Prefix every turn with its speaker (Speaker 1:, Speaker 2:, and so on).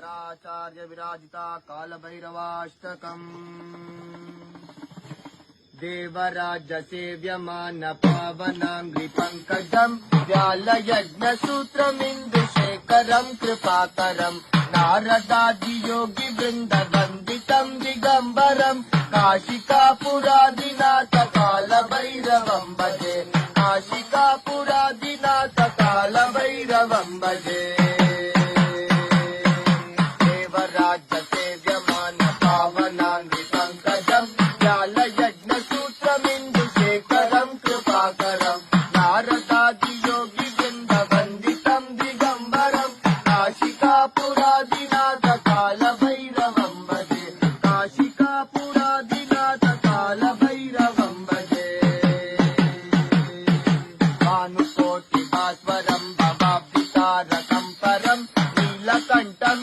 Speaker 1: शंकराचार्य विराजिता कालभैरवाष्टकम् देवराज सेव्यमान पावनांग्रि पंकजम् व्यालयज्ञसूत्रमिन्दुशेखरम् कृपाकरम् नारदादि योगी वृन्द वन्दितम् दिगम्बरम् काशिकापुरादिनाथ कालभैरवम् भजे काशिकापुरादिनाथ कालभैरवम् भजे देवराज सेव्यमान पावनांग्रि पंकजम् व्यालयज्ञसूत्रमिन्दुशेखरम् कृपाकरम् नारदादि योगी वृन्द वन्दितम् दिगम्बरम् काशिकापुरादिनाथ कालभैरवम्